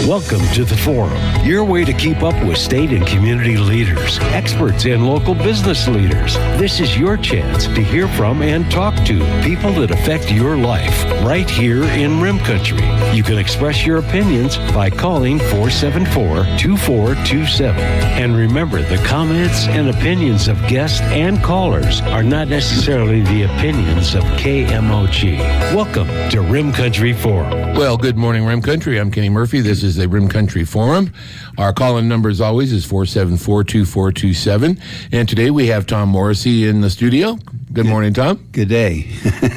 Welcome to the Forum, your way to keep up with state and community leaders, experts, and local business leaders. This is your chance to hear from and talk to people that affect your life right here in Rim Country. You can express your opinions by calling 474-2427. And remember, the comments and opinions of guests and callers are not necessarily the opinions of KMOG. Welcome to Rim Country Forum. Well, good morning, Rim Country. I'm Kenny Murphy. This is the Rim Country Forum. Our call-in number, as always, is 474-2427. And today we have Tom Morrissey in the studio. Good morning, Tom. Good day.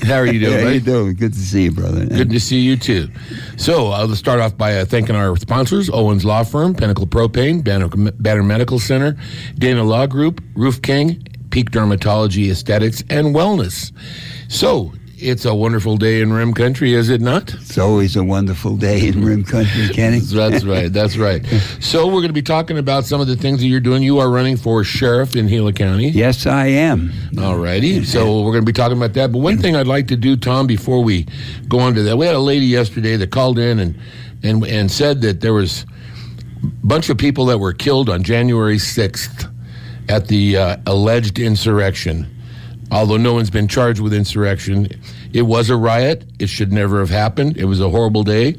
How are you doing, How buddy? you doing? Good to see you, brother. Good to see you, too. So I'll start off by thanking our sponsors, Owens Law Firm, Pinnacle Propane, Banner Medical Center, Dana Law Group, Roof King, Peak Dermatology, Aesthetics, and Wellness. So it's a wonderful day in Rim Country, is it not? It's always a wonderful day in Rim Country, Kenny. That's right. That's right. So we're going to be talking about some of the things that you're doing. You are running for sheriff in Gila County. Yes, I am. All righty. So we're going to be talking about that. But one thing I'd like to do, Tom, before we go on to that, we had a lady yesterday that called in and said that there was a bunch of people that were killed on January 6th at the alleged insurrection. Although no one's been charged with insurrection, it was a riot. It should never have happened. It was a horrible day.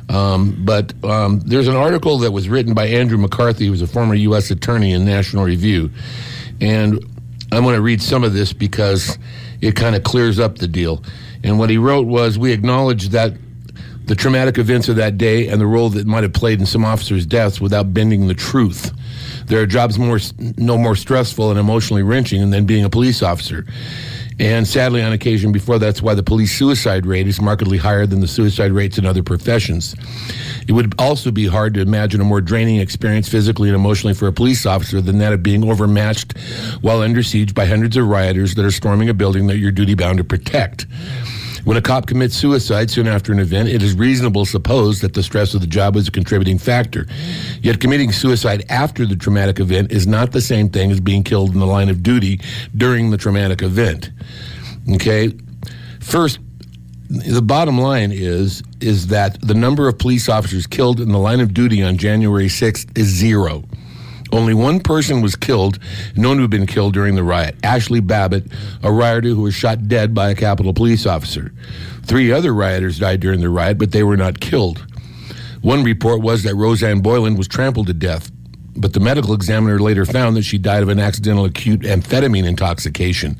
But there's an article that was written by Andrew McCarthy, who was a former U.S. attorney in National Review. And I'm going to read some of this because it kind of clears up the deal. And what he wrote was, we acknowledge that the traumatic events of that day and the role that might have played in some officers' deaths without bending the truth. There are jobs no more stressful and emotionally wrenching than being a police officer. And sadly, on occasion before, that's why the police suicide rate is markedly higher than the suicide rates in other professions. It would also be hard to imagine a more draining experience physically and emotionally for a police officer than that of being overmatched while under siege by hundreds of rioters that are storming a building that you're duty-bound to protect. When a cop commits suicide soon after an event, it is reasonable to suppose that the stress of the job was a contributing factor. Yet committing suicide after the traumatic event is not the same thing as being killed in the line of duty during the traumatic event. Okay? First, the bottom line is that the number of police officers killed in the line of duty on January 6th is 0. Only one person was killed, known to have been killed during the riot, Ashley Babbitt, a rioter who was shot dead by a Capitol police officer. 3 other rioters died during the riot, but they were not killed. One report was that Roseanne Boylan was trampled to death, but the medical examiner later found that she died of an accidental acute amphetamine intoxication.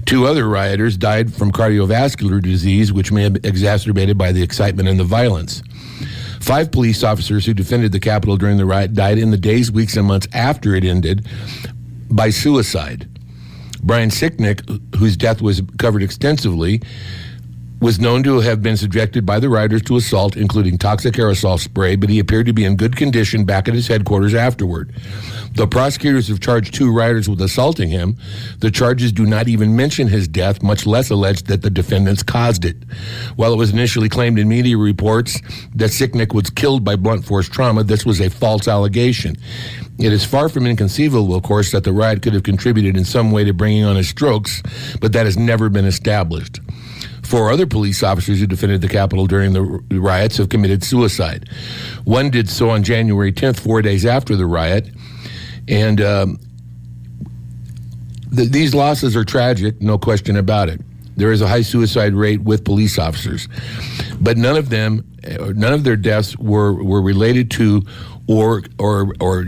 2 other rioters died from cardiovascular disease, which may have been exacerbated by the excitement and the violence. 5 police officers who defended the Capitol during the riot died in the days, weeks, and months after it ended by suicide. Brian Sicknick, whose death was covered extensively, was known to have been subjected by the rioters to assault, including toxic aerosol spray, but he appeared to be in good condition back at his headquarters afterward. The prosecutors have charged 2 rioters with assaulting him. The charges do not even mention his death, much less allege that the defendants caused it. While it was initially claimed in media reports that Sicknick was killed by blunt force trauma, this was a false allegation. It is far from inconceivable, of course, that the riot could have contributed in some way to bringing on his strokes, but that has never been established. 4 other police officers who defended the Capitol during the riots have committed suicide. One did so on January 10th, 4 days after the riot. And these losses are tragic, no question about it. There is a high suicide rate with police officers. But none of their deaths were related to or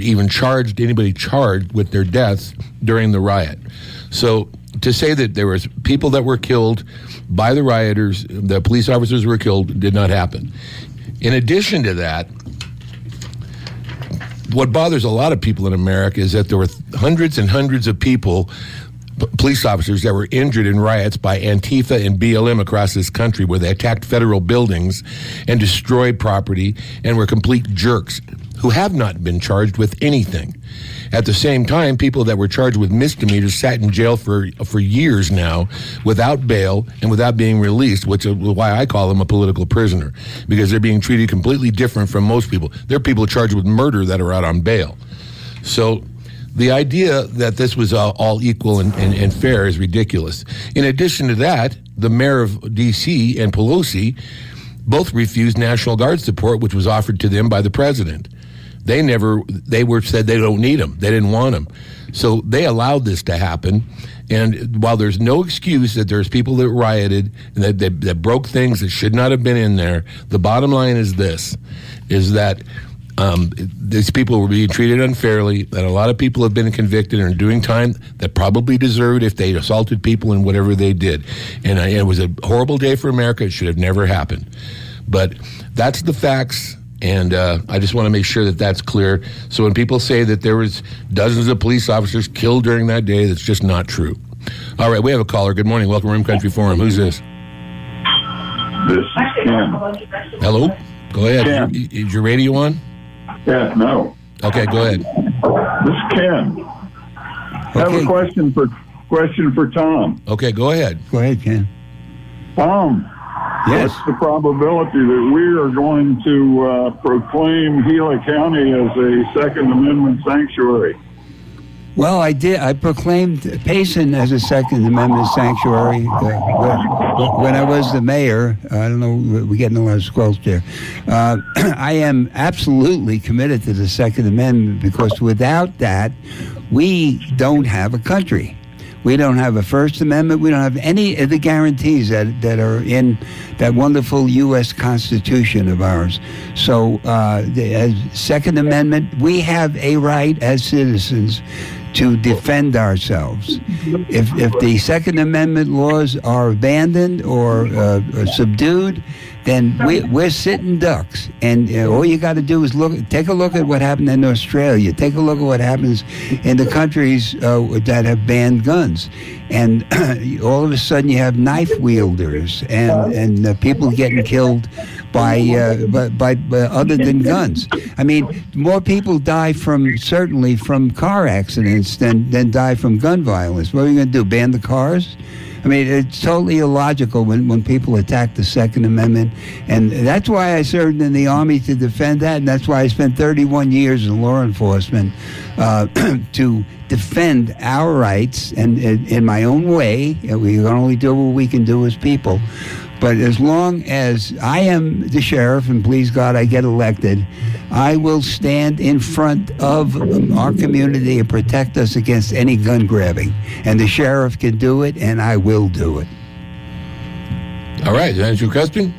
even anybody charged with their deaths during the riot. So to say that there was people that were killed by the rioters, the police officers were killed, did not happen. In addition to that, what bothers a lot of people in America is that there were hundreds and hundreds of people, police officers, that were injured in riots by Antifa and BLM across this country, where they attacked federal buildings and destroyed property and were complete jerks who have not been charged with anything. At the same time, people that were charged with misdemeanors sat in jail for years now without bail and without being released, which is why I call them a political prisoner, because they're being treated completely different from most people. There are people charged with murder that are out on bail. So the idea that this was all equal and fair is ridiculous. In addition to that, the mayor of D.C. and Pelosi both refused National Guard support, which was offered to them by the president. They said they don't need them. They didn't want them. So they allowed this to happen. And while there's no excuse that there's people that rioted and that broke things that should not have been in there, the bottom line is this, is that these people were being treated unfairly, that a lot of people have been convicted and are doing time that probably deserved if they assaulted people and whatever they did. And it was a horrible day for America. It should have never happened. But that's the facts. And I just want to make sure that that's clear. So when people say that there was dozens of police officers killed during that day, that's just not true. All right, we have a caller. Good morning. Welcome to Rim Country Forum. Who's this? This is Ken. Hello? Go ahead. Ken. Is your radio on? Yeah, no. Okay, go ahead. This is Ken. I have a question for Tom. Okay, go ahead. Go ahead, Ken. Tom, Yes. what's the probability that we are going to proclaim Gila County as a Second Amendment sanctuary? Well, I did. I proclaimed Payson as a Second Amendment sanctuary when I was the mayor. I don't know, we're getting a lot of squelch there. I am absolutely committed to the Second Amendment because without that, we don't have a country. We don't have a First Amendment. We don't have any of the guarantees that are in that wonderful U.S. Constitution of ours. So, as Second Amendment, we have a right as citizens to defend ourselves. If the Second Amendment laws are abandoned or subdued, then we're sitting ducks. And all you got to do is take a look at what happened in Australia. Take a look at what happens in the countries that have banned guns. And all of a sudden you have knife wielders and people getting killed by other than guns. I mean, more people die certainly from car accidents than die from gun violence. What are you going to do, ban the cars? I mean, it's totally illogical when people attack the Second Amendment. And that's why I served in the Army, to defend that. And that's why I spent 31 years in law enforcement to defend our rights. And in my own way, we can only do what we can do as people. But as long as I am the sheriff, and please God I get elected, I will stand in front of our community and protect us against any gun grabbing. And the sheriff can do it, and I will do it. All right, that answer your question?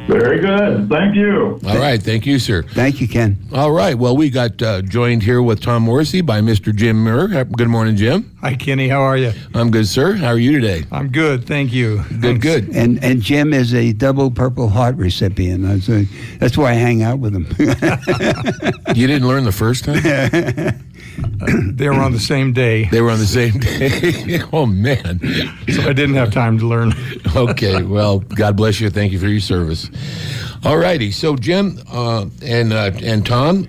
Very good. Thank you. All right, thank you, sir. Thank you, Ken. All right, well, we got joined here with Tom Morrissey by Mr. Jim Murr. Good morning, Jim. Hi, Kenny. How are you? I'm good, sir. How are you today? I'm good. Thank you. Good, good. And Jim is a double Purple Heart recipient. That's why I hang out with him. You didn't learn the first time? They were on the same day, They were on the same day? Oh, man. so I didn't have time to learn. Okay, well, God bless you. Thank you for your service. All righty. So, Jim and Tom,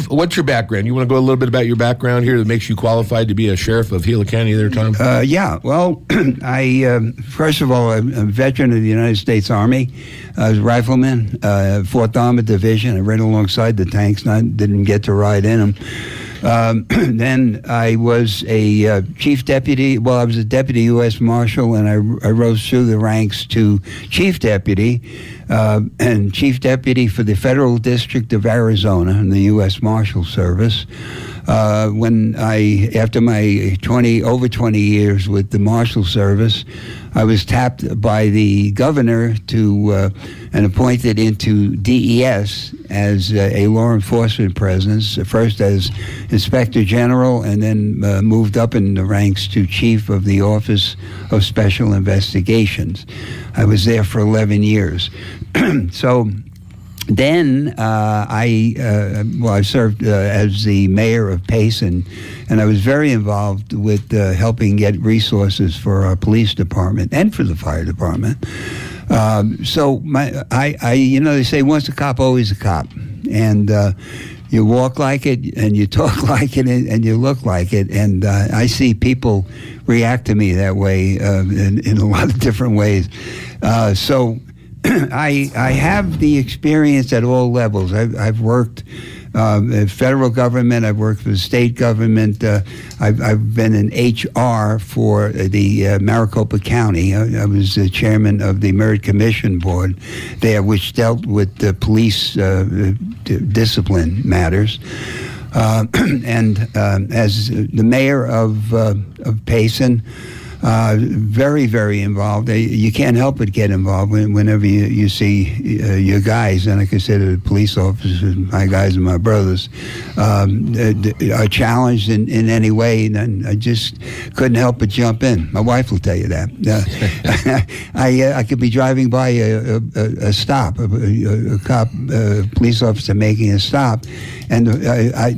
what's your background? You want to go a little bit about your background here that makes you qualified to be a sheriff of Gila County there, Tom? Yeah. Well, first of all, I'm a veteran of the United States Army. I was a rifleman, 4th Armored Division. I ran alongside the tanks, and I didn't get to ride in them. Then I was a chief deputy. Well, I was a deputy U.S. Marshal, and I rose through the ranks to chief deputy, and chief deputy for the Federal District of Arizona in the U.S. Marshal Service. When after my over 20 years with the Marshal Service, I was tapped by the governor and appointed into DES as a law enforcement presence, first as Inspector General, and then moved up in the ranks to Chief of the Office of Special Investigations. I was there for 11 years. So then I served as the mayor of Payson, and I was very involved with helping get resources for our police department and for the fire department. So they say once a cop, always a cop, and you walk like it, and you talk like it, and you look like it, and I see people react to me that way in a lot of different ways. So I have the experience at all levels. I've worked Federal government. I've worked for the state government. I've been in HR for the Maricopa County. I was the chairman of the Merit Commission Board there, which dealt with the police discipline matters. And as the mayor of Payson, very, very involved. You can't help but get involved whenever you see your guys, and I consider the police officers my guys and my brothers, are challenged in any way, and I just couldn't help but jump in. My wife will tell you that. I could be driving by a stop, a cop, police officer making a stop, and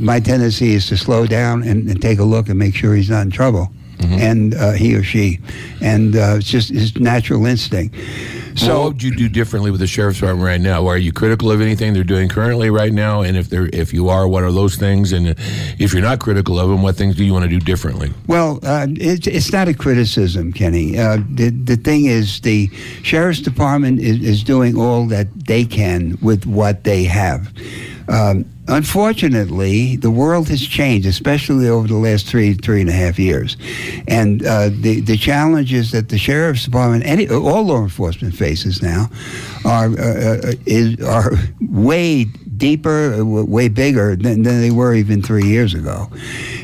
my tendency is to slow down and take a look and make sure he's not in trouble. Mm-hmm. And he or she, and it's just his natural instinct. So, what would you do differently with the sheriff's department right now? Are you critical of anything they're doing currently right now? And if you are, what are those things? And if you're not critical of them, what things do you want to do differently? Well, it's not a criticism, Kenny. The thing is, the sheriff's department is doing all that they can with what they have. Unfortunately, the world has changed, especially over the last three and a half years. And the challenges that the sheriff's department, all law enforcement faces now, are way deeper, way bigger than they were even 3 years ago.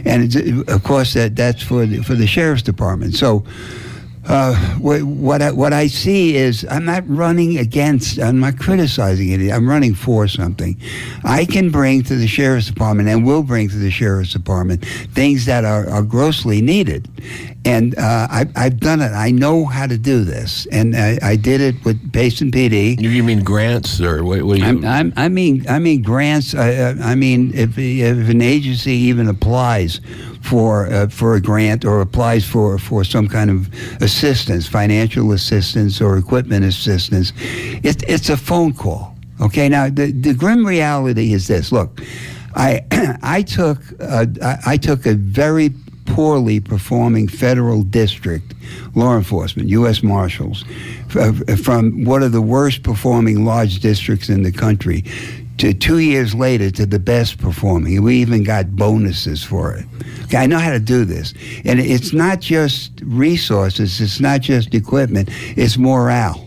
And of course, that's for the sheriff's department. So what I see is I'm not running against, I'm not criticizing it, I'm running for something. I can bring to the sheriff's department and will bring to the sheriff's department things that are grossly needed. And I've done it. I know how to do this. And I did it with Payson PD. You mean grants, or what do you... I mean grants. I mean, if an agency even applies for a grant or applies for some kind of assistance, financial assistance or equipment assistance, it's a phone call. Okay, now the grim reality is this. Look, I took a very poorly performing federal district law enforcement, U.S. Marshals, from one of the worst performing large districts in the country to 2 years later to the best performing. We even got bonuses for it. Okay, I know how to do this. And it's not just resources, it's not just equipment, it's morale.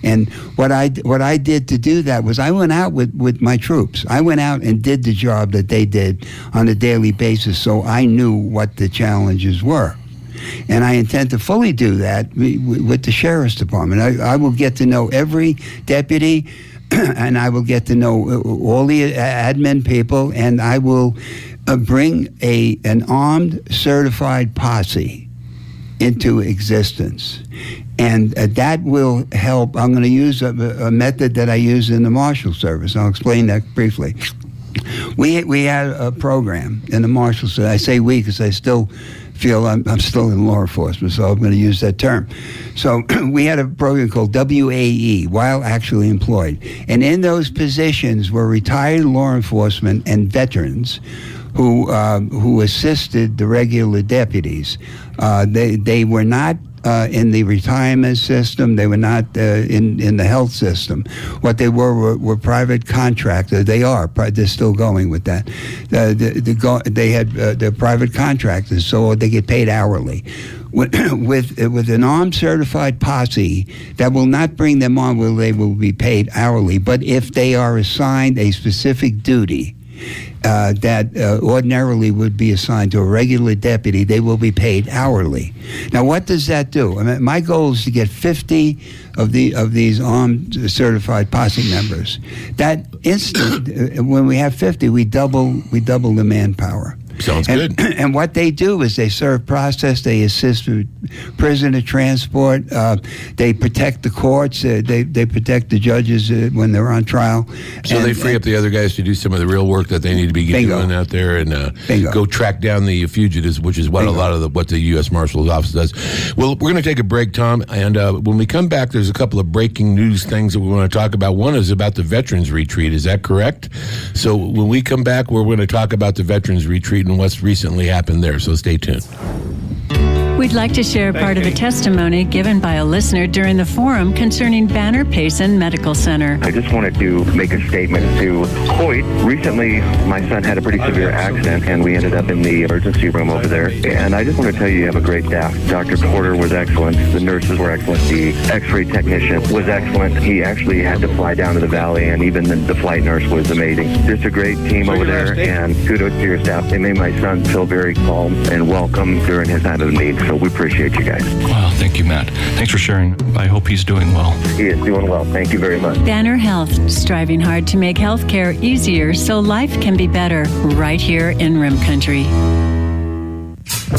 And what I did to do that was I went out with my troops. I went out and did the job that they did on a daily basis, so I knew what the challenges were. And I intend to fully do that with the sheriff's department. I will get to know every deputy, and I will get to know all the admin people, and I will bring an armed, certified posse into existence. And that will help. I'm going to use a method that I use in the Marshal Service. I'll explain that briefly. We had a program in the Marshal Service. I say we because I still feel I'm still in law enforcement, so I'm going to use that term. So we had a program called WAE, While Actually Employed. And in those positions were retired law enforcement and veterans who assisted the regular deputies. They were not in the retirement system. They were not in the health system. What they were private contractors. They're still going with that. They had they're private contractors, so they get paid hourly. With an armed certified posse, that will not bring them on where they will be paid hourly. But if they are assigned a specific duty, that ordinarily would be assigned to a regular deputy, they will be paid hourly. Now, what does that do? I mean, my goal is to get 50 of these armed certified posse members. That instant, when we have 50, we double the manpower. Sounds good. And what they do is they serve process, they assist with prisoner transport, they protect the courts, they protect the judges when they're on trial. So they free up the other guys to do some of the real work that they need to be doing out there, and go track down the fugitives, which is what a lot of what the U.S. Marshal's Office does. Well, we're going to take a break, Tom, and when we come back, there's a couple of breaking news things that we want to talk about. One is about the Veterans Retreat. Is that correct? So when we come back, we're going to talk about the Veterans Retreat and what's recently happened there. So stay tuned. We'd like to share part of a testimony given by a listener during the forum concerning Banner Payson Medical Center. I just wanted to make a statement to Hoyt. Recently, my son had a pretty severe accident, and we ended up in the emergency room over there. And I just want to tell you have a great staff. Dr. Porter was excellent. The nurses were excellent. The x-ray technician was excellent. He actually had to fly down to the valley, and even the flight nurse was amazing. Just a great team over there, and kudos to your staff. They made my son feel very calm and welcome during his time of need. So we appreciate you guys. Wow, thank you, Matt. Thanks for sharing. I hope he's doing well. He is doing well. Thank you very much. Banner Health, striving hard to make healthcare easier so life can be better right here in Rim Country.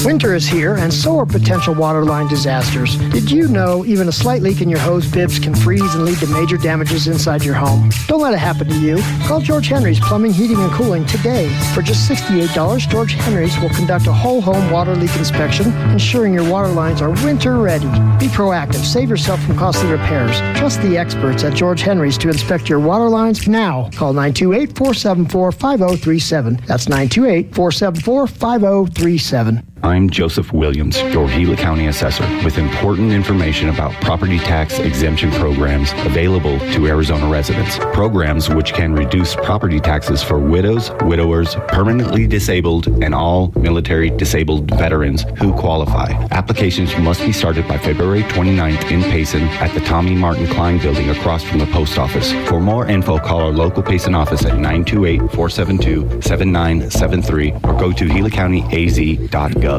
Winter is here, and so are potential waterline disasters. Did you know even a slight leak in your hose bibs can freeze and lead to major damages inside your home? Don't let it happen to you. Call George Henry's Plumbing, Heating, and Cooling today. For just $68, George Henry's will conduct a whole home water leak inspection, ensuring your water lines are winter ready. Be proactive. Save yourself from costly repairs. Trust the experts at George Henry's to inspect your water lines now. Call 928-474-5037. That's 928-474-5037. I'm Joseph Williams, your Gila County Assessor, with important information about property tax exemption programs available to Arizona residents. Programs which can reduce property taxes for widows, widowers, permanently disabled, and all military disabled veterans who qualify. Applications must be started by February 29th in Payson at the Tommy Martin Klein building across from the post office. For more info, call our local Payson office at 928-472-7973 or go to gilacountyaz.gov.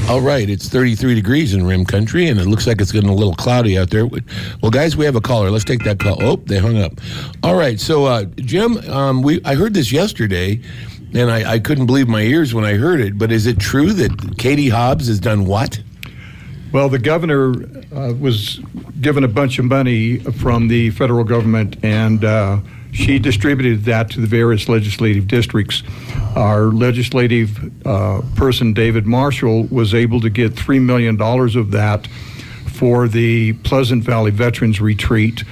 All right, it's 33 degrees in Rim Country, and it looks like it's getting a little cloudy out there. Well, guys, we have a caller. Let's take that call. Oh, they hung up. All right, so, Jim, I heard this yesterday, and I couldn't believe my ears when I heard it, but is it true that Katie Hobbs has done what? Well, the governor was given a bunch of money from the federal government, and she distributed that to the various legislative districts. Our legislative person, David Marshall, was able to get $3 million of that for the Pleasant Valley Veterans Retreat.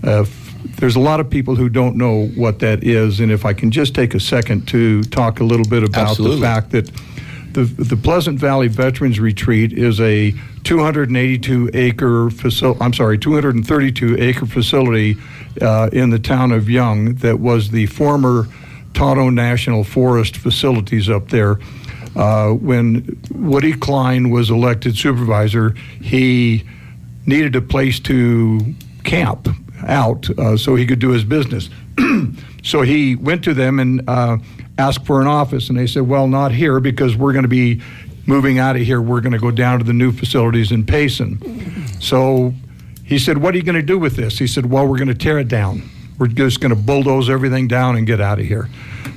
There's a lot of people who don't know what that is, and if I can just take a second to talk a little bit about Absolutely. The fact that the Pleasant Valley Veterans Retreat is a 232-acre facility in the town of Young that was the former Tonto National Forest facilities up there. When Woody Klein was elected supervisor, he needed a place to camp out so he could do his business. So he went to them and asked for an office, and they said, well, not here because we're going to be moving out of here. We're going to go down to the new facilities in Payson. So he said, what are you going to do with this? He said, well, we're going to tear it down. We're just going to bulldoze everything down and get out of here.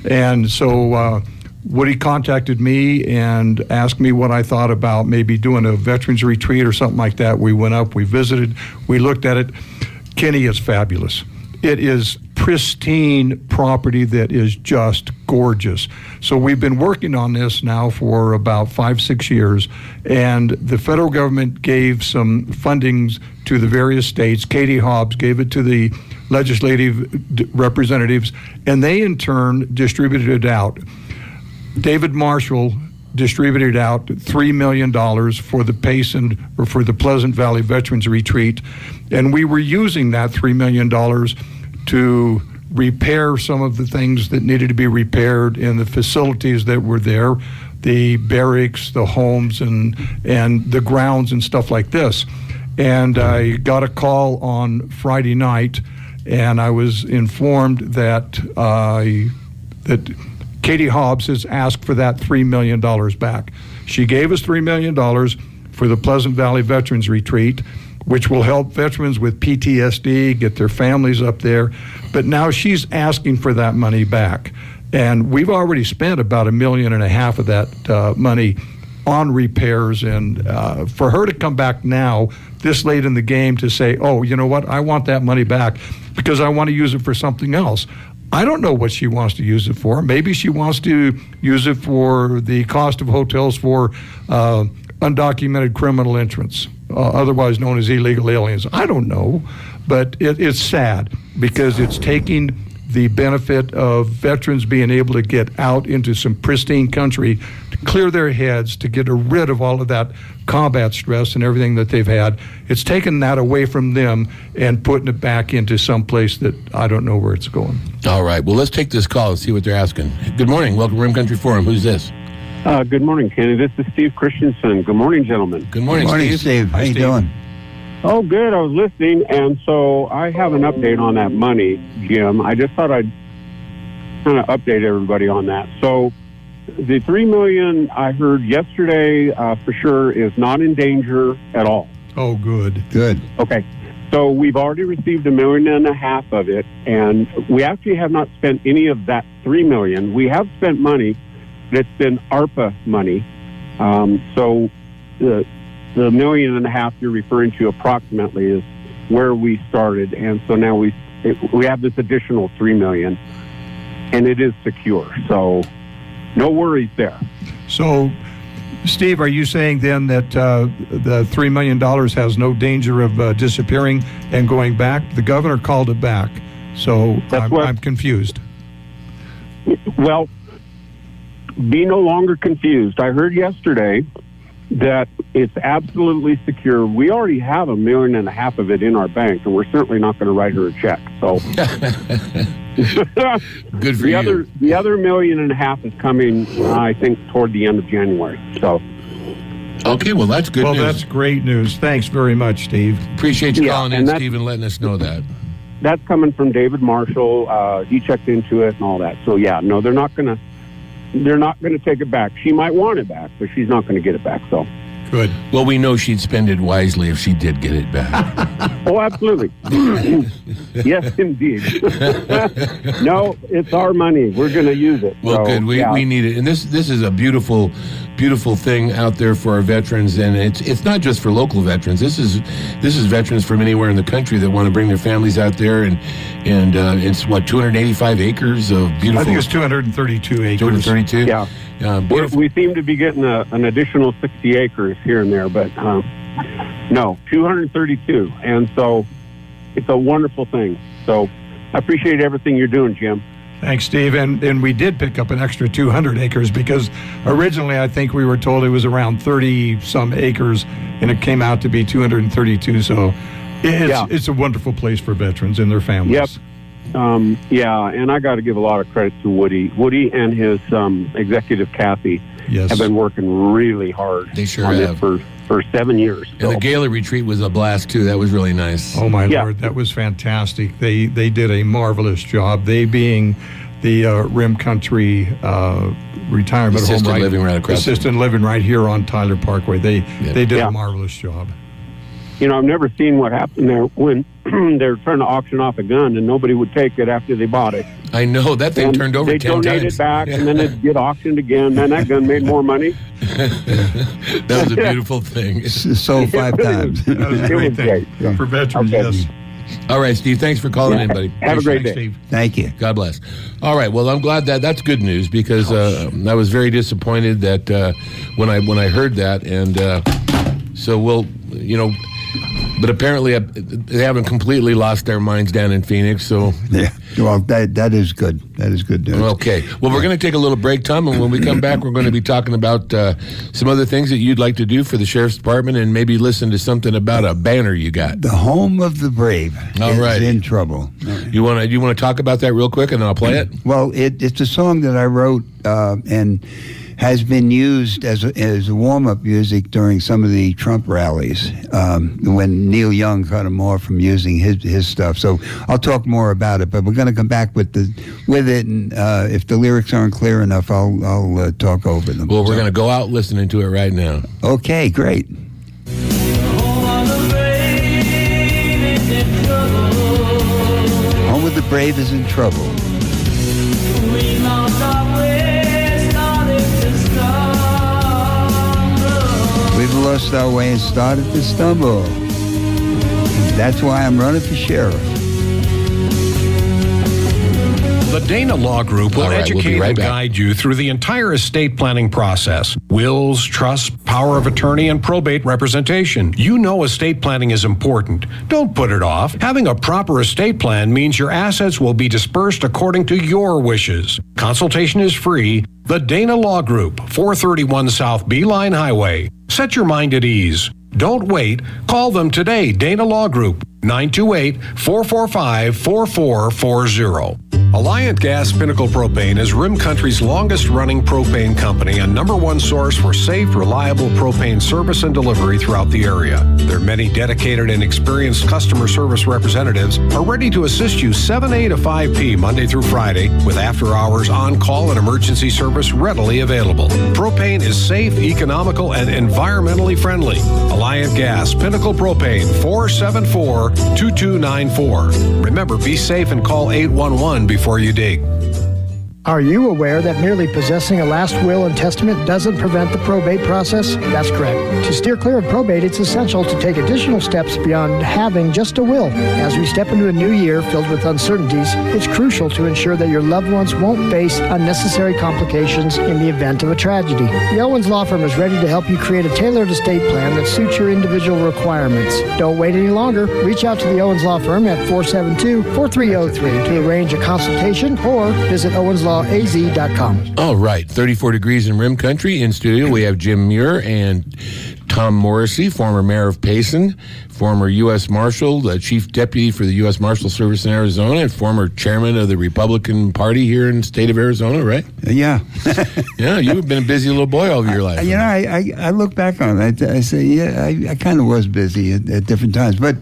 And so Woody contacted me and asked me what I thought about maybe doing a veterans retreat or something like that. We went up, we visited, we looked at it. Kenny is fabulous. It is pristine property that is just gorgeous. So we've been working on this now for about 5-6 years, and the federal government gave some fundings to the various states. Katie Hobbs gave it to the legislative representatives, and they in turn distributed it out. David Marshall distributed out $3 million for the Payson, or for the Pleasant Valley Veterans Retreat, and we were using that $3 million to repair some of the things that needed to be repaired in the facilities that were there, the barracks, the homes, and the grounds and stuff like this. And I got a call on Friday night, and I was informed that that Katie Hobbs has asked for that $3 million back. She gave us $3 million for the Pleasant Valley Veterans Retreat, which will help veterans with PTSD get their families up there. But now she's asking for that money back. And we've already spent about $1.5 million of that money on repairs. And for her to come back now, this late in the game, to say, oh, you know what, I want that money back because I want to use it for something else. I don't know what she wants to use it for. Maybe she wants to use it for the cost of hotels for undocumented criminal entrants, otherwise known as illegal aliens. I don't know, but it's sad because it's taking the benefit of veterans being able to get out into some pristine country, to clear their heads, to get rid of all of that combat stress and everything that they've had. It's taken that away from them and putting it back into some place that I don't know where it's going. All right. Well, let's take this call and see what they're asking. Good morning. Welcome to Rim Country Forum. Who's this? Good morning, Kenny. This is Steve Christensen. Good morning, gentlemen. Good morning, Steve. How you doing? Oh, good. I was listening, and so I have an update on that money, Jim. I just thought I'd kind of update everybody on that. So the $3 million I heard yesterday for sure is not in danger at all. Oh, good. Good. Okay. So we've already received $1.5 million of it, and we actually have not spent any of that $3 million. We have spent money, but it's been ARPA money. So the $1.5 million you're referring to approximately is where we started, and so now we have this additional $3 million, and it is secure. So no worries there. So, Steve, are you saying then that the $3 million has no danger of disappearing and going back? The governor called it back, so I'm confused. Well, be no longer confused. I heard yesterday that it's absolutely secure. We already have $1.5 million of it in our bank, and we're certainly not going to write her a check. So, good for you. The other $1.5 million is coming, I think, toward the end of January. So, okay, well, that's good news. Well, that's great news. Thanks very much, Steve. Appreciate you calling in, Steve, and letting us know that. That's coming from David Marshall. He checked into it and all that. So, yeah, no, they're not going to take it back. She might want it back, but she's not going to get it back. So good. Well, we know she'd spend it wisely if she did get it back. Oh, absolutely. Yes, indeed. No, it's our money. We're going to use it. Well, so, good. We need it, and this is a beautiful thing out there for our veterans, and it's not just for local veterans. This is veterans from anywhere in the country that want to bring their families out there, and it's 285 acres of beautiful. I think it's 232 acres. 232. Yeah. We seem to be getting an additional 60 acres here and there, but no, 232, and so it's a wonderful thing. So I appreciate everything you're doing, Jim. Thanks, Steve. And we did pick up an extra 200 acres because originally I think we were told it was around 30-some acres, and it came out to be 232. So it's a wonderful place for veterans and their families. Yep. And I got to give a lot of credit to Woody. Woody and his executive, Kathy, have been working really hard. They sure on have. This for 7 years. And the gala retreat was a blast, too. That was really nice. Oh, my Lord. That was fantastic. They did a marvelous job. They being the Rim Country retirement home, assisted living right here on Tyler Parkway. They did a marvelous job. You know, I've never seen what happened there when they're trying to auction off a gun and nobody would take it after they bought it. I know. That thing turned over 10 times. They donated it back, and then it'd get auctioned again. Man, that gun made more money. That was a beautiful thing. Sold 5 times. That was a great thing for veterans, yes. All right, Steve, thanks for calling in, buddy. Have a great day. Steve. Thank you. God bless. All right, well, I'm glad that's good news because I was very disappointed that when I heard that, and so we'll, but apparently they haven't completely lost their minds down in Phoenix. So yeah, well, that is good. That is good news. Okay, well, we're going to take a little break, Tom, and when we come back, we're going to be talking about some other things that you'd like to do for the Sheriff's Department, and maybe listen to something about a banner you got. The Home of the Brave is in trouble. You want to talk about that real quick, and then I'll play it? Well, it's a song that I wrote and has been used as a warm-up music during some of the Trump rallies when Neil Young cut him off from using his stuff. So I'll talk more about it, but we're going to come back with it, and if the lyrics aren't clear enough, I'll talk over them. Well, we're going to go out listening to it right now. Okay, great. Home of the Brave is in trouble. We've lost our way and started to stumble. That's why I'm running for sheriff. The The Dana Law Group will All right, we'll be educate right and back. guide you through the entire estate planning process. Wills, trusts, power of attorney, and probate representation. You know estate planning is important. Don't put it off. Having a proper estate plan means your assets will be dispersed according to your wishes. Consultation is free. The Dana Law Group, 431 South Beeline Highway. Set your mind at ease. Don't wait. Call them today. Dana Law Group, 928-445-4440. Alliant Gas Pinnacle Propane is Rim Country's longest-running propane company and number one source for safe, reliable propane service and delivery throughout the area. Their many dedicated and experienced customer service representatives are ready to assist you 7 to 5 p. Monday through Friday with after-hours on-call and emergency service readily available. Propane is safe, economical, and environmentally friendly. Alliant Gas Pinnacle Propane, 474-2294. Remember, be safe and call 811 before you dig. Are you aware that merely possessing a last will and testament doesn't prevent the probate process? That's correct. To steer clear of probate, it's essential to take additional steps beyond having just a will. As we step into a new year filled with uncertainties, it's crucial to ensure that your loved ones won't face unnecessary complications in the event of a tragedy. The Owens Law Firm is ready to help you create a tailored estate plan that suits your individual requirements. Don't wait any longer. Reach out to the Owens Law Firm at 472-4303 to arrange a consultation or visit owenslawaz.com. All right, 34 degrees in Rim Country. In studio, we have Jim Muir and Tom Morrissey, former mayor of Payson, former U.S. Marshal, the chief deputy for the U.S. Marshal Service in Arizona, and former chairman of the Republican Party here in the state of Arizona, right? Yeah. Yeah, you've been a busy little boy all of your life. I look back on it. I say, yeah, I kind of was busy at different times. But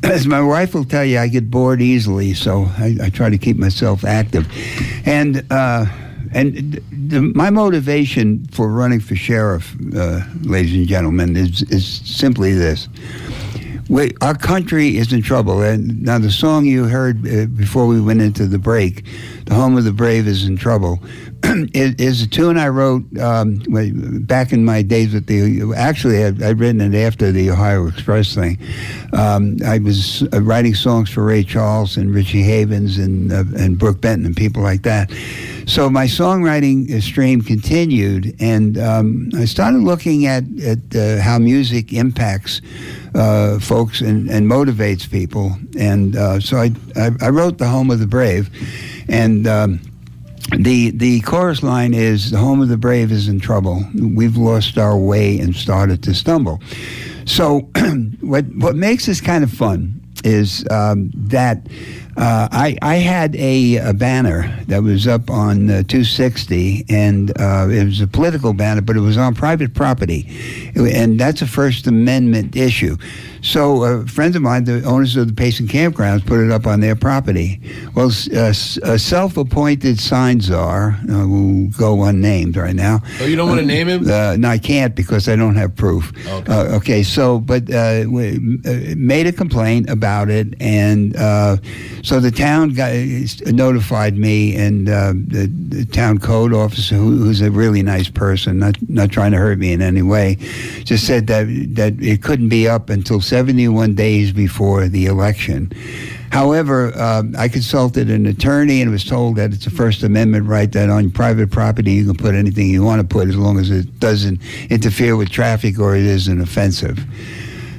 as my wife will tell you, I get bored easily, so I try to keep myself active. And my motivation for running for sheriff, ladies and gentlemen, is simply this. Our country is in trouble. And now the song you heard before we went into the break, The Home of the Brave is in Trouble, is a tune I wrote back in my days with actually I'd written it after the Ohio Express thing. I was writing songs for Ray Charles and Richie Havens and Brooke Benton and people like that. So my songwriting stream continued, and I started looking at how music impacts folks and motivates people. And so I wrote The Home of the Brave, and the chorus line is, "The home of the brave is in trouble. We've lost our way and started to stumble." So what makes this kind of fun is that I had a banner that was up on 260, and it was a political banner, but it was on private property, and that's a First Amendment issue. So friends of mine, the owners of the Payson campgrounds, put it up on their property. Well, a self-appointed sign czar, who will go unnamed right now. Oh, you don't want to name him? No, I can't because I don't have proof. Okay. But made a complaint about it, and so the town notified me, and the town code officer, who's a really nice person, not trying to hurt me in any way, just said that it couldn't be up until 71 days before the election. However, I consulted an attorney and was told that it's a First Amendment right that on private property you can put anything you want to put as long as it doesn't interfere with traffic or it isn't offensive.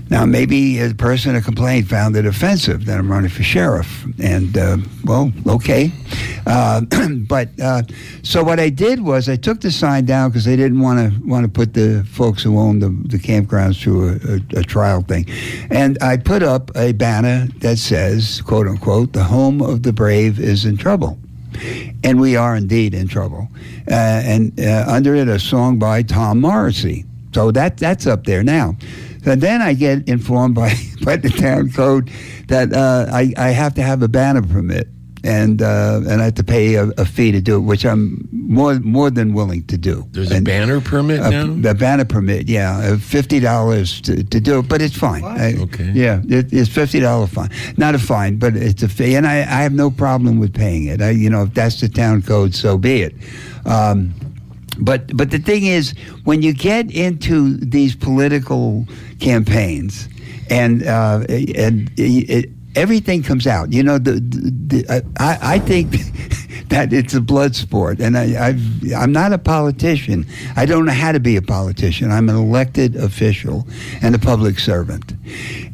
Now, maybe the person who complained found it offensive that I'm running for sheriff, and well, okay. So what I did was I took the sign down because they didn't want to put the folks who owned the campgrounds through a trial thing, and I put up a banner that says, quote unquote, "The home of the brave is in trouble." And we are indeed in trouble. And under it, a song by Tom Morrissey. So that's up there now. And then I get informed by the town code that I have to have a banner permit, and I have to pay a fee to do it, which I'm more than willing to do. There's a banner permit now? The banner permit, yeah, $50 to do it, but it's fine. Okay. Yeah, it's $50 fine. Not a fine, but it's a fee, and I have no problem with paying it. If that's the town code, so be it. But the thing is, when you get into these political campaigns, and everything comes out. I think that it's a blood sport. And I'm not a politician. I don't know how to be a politician. I'm an elected official and a public servant.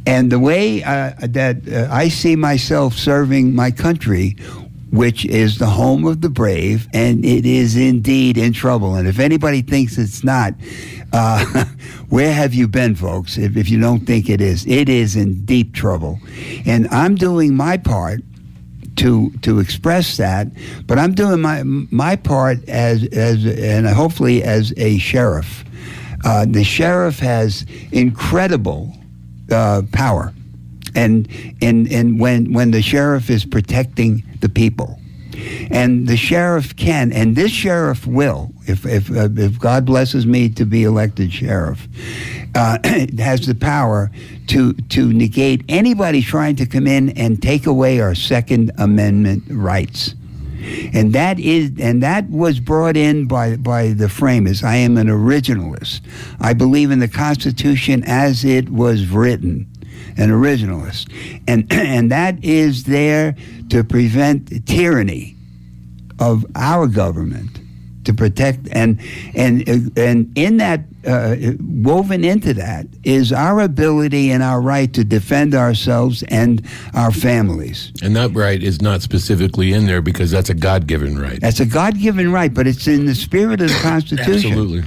And the way that I see myself serving my country, which is the home of the brave, and it is indeed in trouble. And if anybody thinks it's not, where have you been, folks? If you don't think it is in deep trouble. And I'm doing my part to express that, but I'm doing my part as and hopefully as a sheriff. The sheriff has incredible power, and when the sheriff is protecting the people, and the sheriff can, and this sheriff will, if God blesses me to be elected sheriff, has the power to negate anybody trying to come in and take away our Second Amendment rights. And that was brought in by the framers. I am an originalist. I believe in the Constitution as it was written. An originalist, and that is there to prevent tyranny of our government, to protect and in that woven into that is our ability and our right to defend ourselves and our families. And that right is not specifically in there because that's a God-given right. That's a God-given right, but it's in the spirit of the Constitution. Absolutely.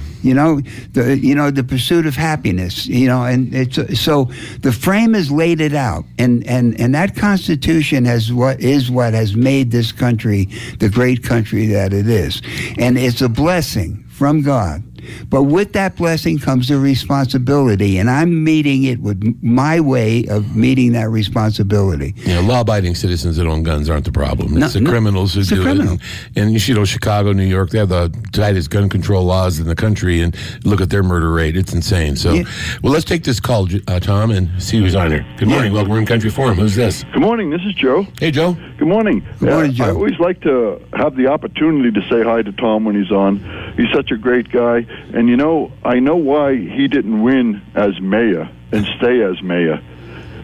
The pursuit of happiness. And it's so the framers laid it out, and that Constitution has what has made this country the great country that it is, and it's a blessing from God. But with that blessing comes a responsibility, and I'm meeting it with my way of meeting that responsibility. Law-abiding citizens that own guns aren't the problem. It's the criminals who do it. And Chicago, New York, they have the tightest gun control laws in the country, and look at their murder rate. It's insane. So, well, let's take this call, Tom, and see who's on here. Good morning. Welcome to Room Country Forum. Who's this? Good morning. This is Joe. Hey, Joe. Good morning. Good morning, Joe. I always like to have the opportunity to say hi to Tom when he's on. He's such a great guy. And, I know why he didn't win as mayor and stay as mayor.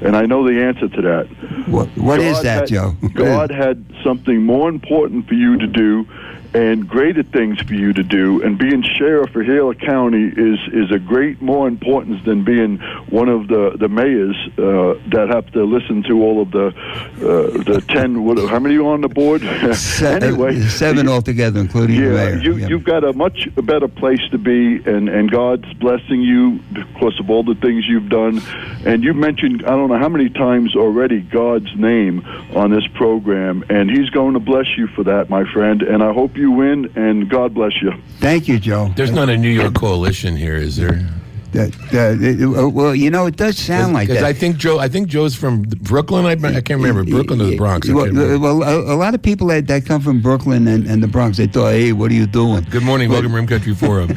And I know the answer to that. What is that, Joe? God had something more important for you to do and greater things for you to do. And being sheriff for Gila County is a great more importance than being one of the mayors that have to listen to all of the 10. How many are on the board? Anyway, 7 altogether, including the mayor. You've got a much better place to be, and God's blessing you because of all the things you've done. And you mentioned, I don't know how many times already, God's name on this program, and He's going to bless you for that, my friend. And I hope you win, and God bless you. Thank you, Joe. There's not a New York coalition here, is there? Well, it does sound like that. I think Joe's from Brooklyn. I can't remember, Brooklyn or the Bronx. Well, a lot of people that come from Brooklyn and the Bronx, they thought, hey, what are you doing? Good morning. Welcome to Room Country Forum.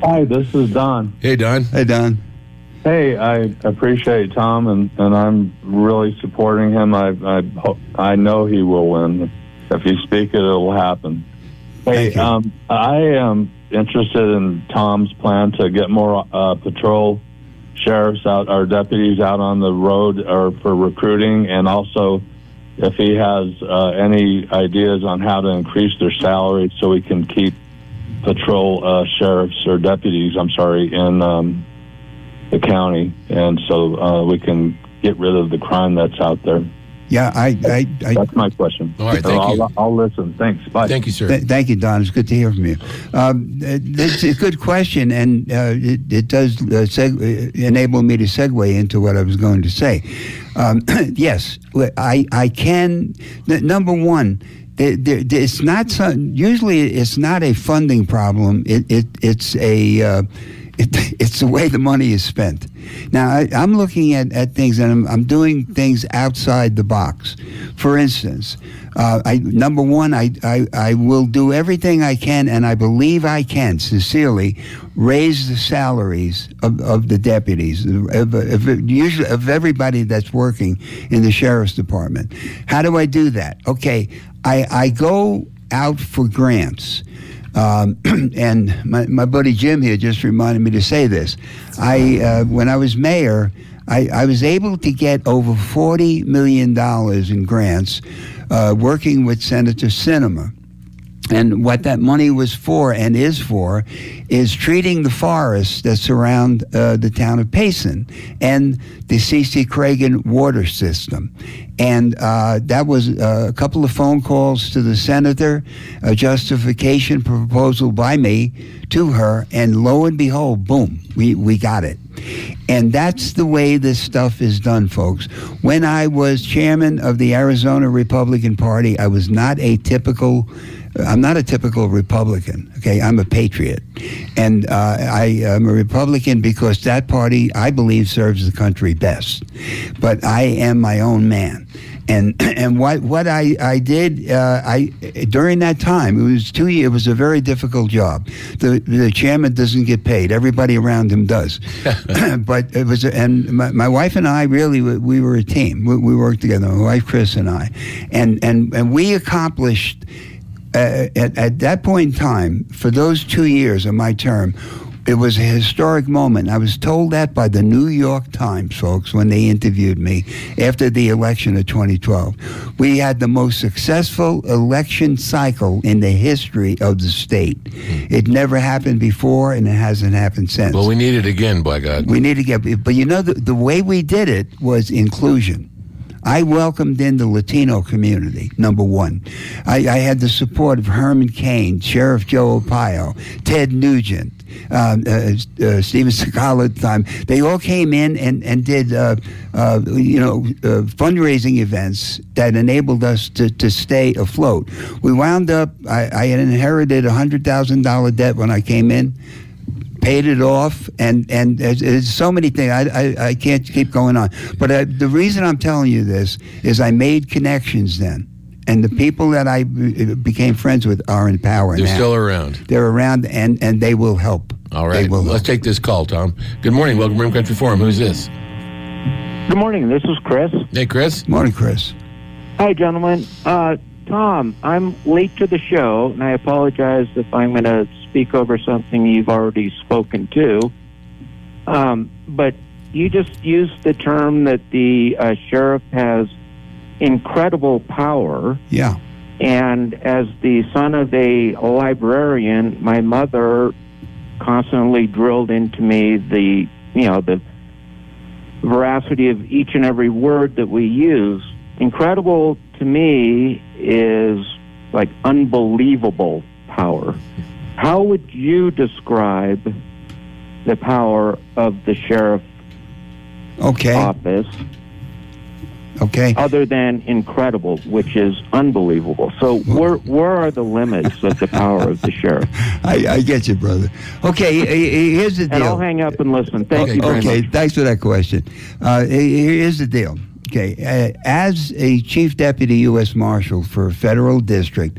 Hi, this is Don. Hey, Don. Hey, Don. Hey, I appreciate Tom, and I'm really supporting him. I know he will win. If you speak it, it'll happen. Hey, I am interested in Tom's plan to get more patrol sheriffs out, or deputies out on the road or for recruiting, and also if he has any ideas on how to increase their salaries so we can keep patrol sheriffs or deputies, in the county, and so we can get rid of the crime that's out there. Yeah, that's my question. All right, thank you. I'll listen. Thanks. Bye. Thank you, sir. Thank you, Don. It's good to hear from you. It's a good question, and it does enable me to segue into what I was going to say. Yes, I can. Number one, it's not usually it's not a funding problem. It's the way the money is spent. Now, I'm looking at things, and I'm doing things outside the box. For instance, number one, I will do everything I can, and I believe I can, sincerely, raise the salaries of the deputies, usually of everybody that's working in the sheriff's department. How do I do that? Okay, I go out for grants. And my buddy Jim here just reminded me to say this. When I was mayor, I was able to get over $40 million in grants working with Senator Sinema. And what that money was for and is for is treating the forests that surround the town of Payson and the C.C. Cragen water system. And that was a couple of phone calls to the senator, a justification proposal by me to her, and lo and behold, boom, we got it. And that's the way this stuff is done, folks. When I was chairman of the Arizona Republican Party, I was not a typical I'm not a typical Republican, okay? I'm a patriot. And I am a Republican because that party, I believe, serves the country best. But I am my own man. And what I did during that time, it was 2 years. It was a very difficult job. The chairman doesn't get paid. Everybody around him does. But it was, and my wife and I really, we were a team. We worked together. My wife Chris and I, and we accomplished at that point in time, for those 2 years of my term. It was a historic moment. I was told that by the New York Times, folks, when they interviewed me after the election of 2012. We had the most successful election cycle in the history of the state. It never happened before, and it hasn't happened since. Well, we need it again, by God. We need to get, but you know, the way we did it was inclusion. I welcomed in the Latino community, number one. I had the support of Herman Cain, Sheriff Joe Arpaio, Ted Nugent, Steven Seagal at the time. They all came in and did fundraising events that enabled us to stay afloat. We wound up, I had inherited a $100,000 debt when I came in, paid it off, and there's so many things. I can't keep going on. But the reason I'm telling you this is I made connections then. And the people that I became friends with are in power now. They're still around. They're around, and they will help. All right. Let's take this call, Tom. Good morning. Welcome to Rim Country Forum. Who's this? Good morning. This is Chris. Hey, Chris. Morning, Chris. Hi, gentlemen. Tom, I'm late to the show, and I apologize if I'm going to speak over something you've already spoken to. But you just used the term that the sheriff has incredible power. Yeah. And as the son of a librarian, my mother constantly drilled into me the veracity of each and every word that we use. Incredible to me is like unbelievable power. How would you describe the power of the sheriff's office? Okay. Other than incredible, which is unbelievable. So where are the limits of the power of the sheriff? I get you, brother. Okay, here's the deal. And I'll hang up and listen. Thank you very much. Okay, thanks for that question. Here's the deal. Okay, as a chief deputy U.S. Marshal for a federal district,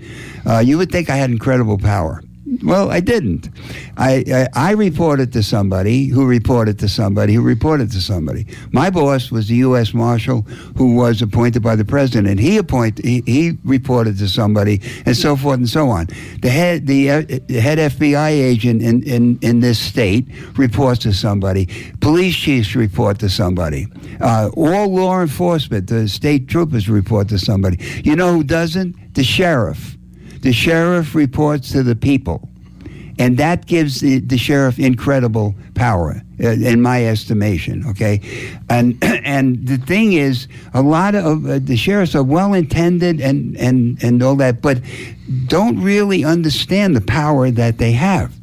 you would think I had incredible power. Well, I didn't. I reported to somebody who reported to somebody who reported to somebody. My boss was the U.S. Marshal who was appointed by the president. He reported to somebody, and so forth and so on. The head FBI agent in this state reports to somebody. Police chiefs report to somebody. All law enforcement, the state troopers report to somebody. You know who doesn't? The sheriff. The sheriff reports to the people, and that gives the sheriff incredible power, in my estimation. Okay, and the thing is, a lot of the sheriffs are well intended and all that, but don't really understand the power that they have.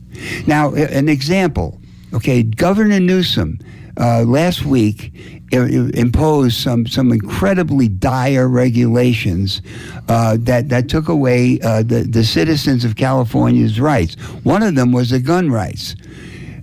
Now, an example. Okay, Governor Newsom last week imposed some incredibly dire regulations that took away the citizens of California's rights. One of them was the gun rights.